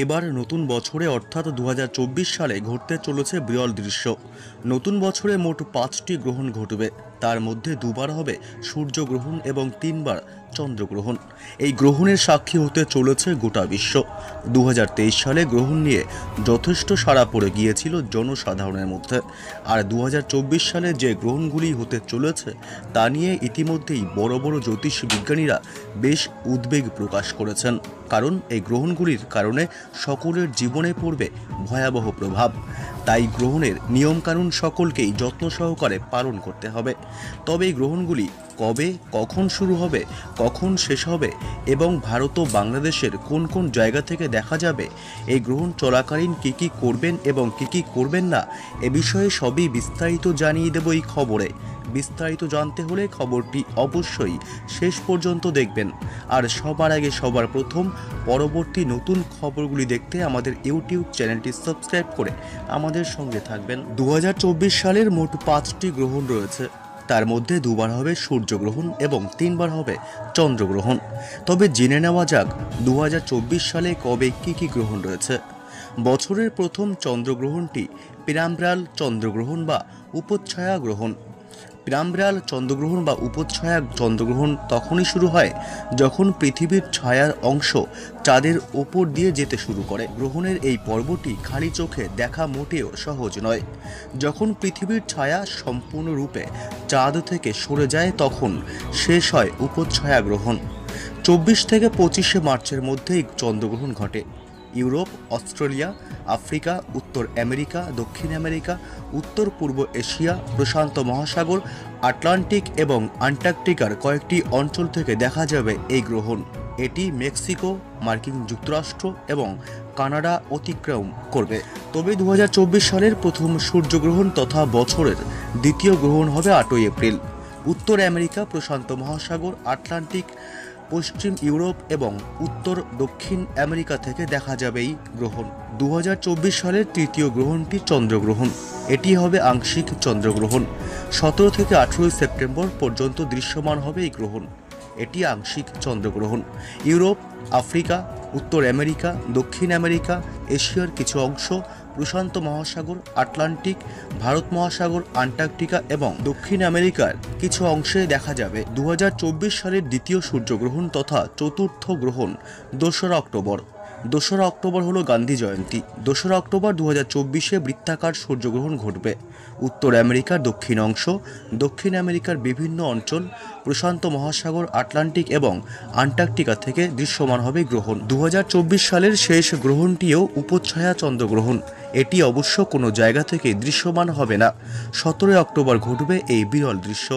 এবার নতুন বছরে অর্থাৎ 2024 সালে ঘটতে চলেছে বিরল দৃশ্য। নতুন বছরে মোট 5টি গ্রহণ ঘটবে। তার মধ্যে দুবার হবে সূর্যগ্রহণ এবং 3বার চন্দ্রগ্রহণ। এই গ্রহণের সাক্ষী হতে চলেছে গোটা বিশ্ব। 2023 সালে গ্রহণ নিয়ে যথেষ্ট সাড়া পড়ে গিয়েছিল জনসাধারণের মধ্যে। আর 2024 সালে যে গ্রহণগুলি হতে চলেছে তা নিয়ে ইতিমধ্যেই বড় বড় জ্যোতিষ বিজ্ঞানীরা বেশ উদ্বেগ প্রকাশ করেছেন। কারণ এই গ্রহণগুলির কারণে সকলের জীবনে পড়বে ভয়াবহ প্রভাব। তাই গ্রহণের নিয়মকানুন সকলকেই যত্ন সহকারে পালন করতে হবে। তবে এই গ্রহণগুলি কবে, কখন শুরু হবে, কখন শেষ হবে এবং ভারত ও বাংলাদেশের কোন কোন জায়গা থেকে দেখা যাবে, এই গ্রহণ চলাকালীন কী কী করবেন এবং কী কী করবেন না, এ বিষয়ে সবই বিস্তারিত জানিয়ে দেব এই খবরে। বিস্তারিত জানতে হলে খবরটি অবশ্যই শেষ পর্যন্ত দেখবেন। আর সবার আগে সবার প্রথম পরবর্তী নতুন খবরগুলি দেখতে আমাদের ইউটিউব চ্যানেলটি সাবস্ক্রাইব করে আমাদের সঙ্গে থাকবেন। 2024 সালের মোট 5টি গ্রহণ রয়েছে। তার মধ্যে দুবার হবে সূর্যগ্রহণ এবং 3বার হবে চন্দ্রগ্রহণ। তবে জেনে নেওয়া যাক 2024 সালে কবে কী কী গ্রহণ রয়েছে। বছরের প্রথম চন্দ্রগ্রহণটি পিরাম্বরাল চন্দ্রগ্রহণ বা উপচ্ছায়া গ্রহণ। পিরাম্বরাল চন্দ্রগ্রহণ বা উপচ্ছায়া চন্দ্রগ্রহণ তখনই শুরু হয় যখন পৃথিবীর ছায়ার অংশ চাঁদের ওপর দিয়ে যেতে শুরু করে। গ্রহণের এই পর্বটি খালি চোখে দেখা মোটেও সহজ নয়। যখন পৃথিবীর ছায়া সম্পূর্ণরূপে চাঁদ থেকে সরে যায় তখন শেষ হয় উপচ্ছায়া গ্রহণ। 24 থেকে 25 মার্চের মধ্যে এই চন্দ্রগ্রহণ ঘটে। ইউরোপ, অস্ট্রেলিয়া, আফ্রিকা, উত্তর আমেরিকা, দক্ষিণ আমেরিকা, উত্তর পূর্ব এশিয়া, প্রশান্ত মহাসাগর, আটলান্টিক এবং আন্টার্কটিকার কয়েকটি অঞ্চল থেকে দেখা যাবে এই গ্রহণ। এটি মেক্সিকো, মার্কিন যুক্তরাষ্ট্র এবং কানাডা অতিক্রম করবে। তবে 2024 সালের প্রথম সূর্যগ্রহণ তথা বছরের দ্বিতীয় গ্রহণ হবে 8ই এপ্রিল। উত্তর আমেরিকা, প্রশান্ত মহাসাগর, আটলান্টিক, পশ্চিম ইউরোপ এবং উত্তর দক্ষিণ আমেরিকা থেকে দেখা যাবে এই গ্রহণ। 2024 সালের তৃতীয় গ্রহণটি চন্দ্রগ্রহণ। এটি হবে আংশিক চন্দ্রগ্রহণ। 17 থেকে 18 সেপ্টেম্বর পর্যন্ত দৃশ্যমান হবে এই গ্রহণ। এটি আংশিক চন্দ্রগ্রহণ। ইউরোপ, আফ্রিকা, উত্তর আমেরিকা, দক্ষিণ আমেরিকা, এশিয়ার কিছু অংশ, প্রশান্ত মহাসাগর, আটলান্টিক, ভারত মহাসাগর, আন্টার্কটিকা এবং দক্ষিণ আমেরিকার কিছু অংশে দেখা যাবে। 2024 সালের দ্বিতীয় সূর্যগ্রহণ তথা চতুর্থ গ্রহণ 2রা অক্টোবর। 2রা অক্টোবর হলো গান্ধী জয়ন্তী। 2রা অক্টোবর 2024 বৃত্তাকার সূর্যগ্রহণ ঘটবে। উত্তর আমেরিকার দক্ষিণ অংশ, দক্ষিণ আমেরিকার বিভিন্ন অঞ্চল, প্রশান্ত মহাসাগর, আটলান্টিক এবং আন্টার্কটিকা থেকে দৃশ্যমান হবে গ্রহণ। 2024 সালের শেষ গ্রহণটিও উপচ্ছায়া চন্দ্রগ্রহণ। এটি অবশ্য কোনো জায়গা থেকে দৃশ্যমান হবে না। 17 অক্টোবর ঘটবে এই বিরল দৃশ্য।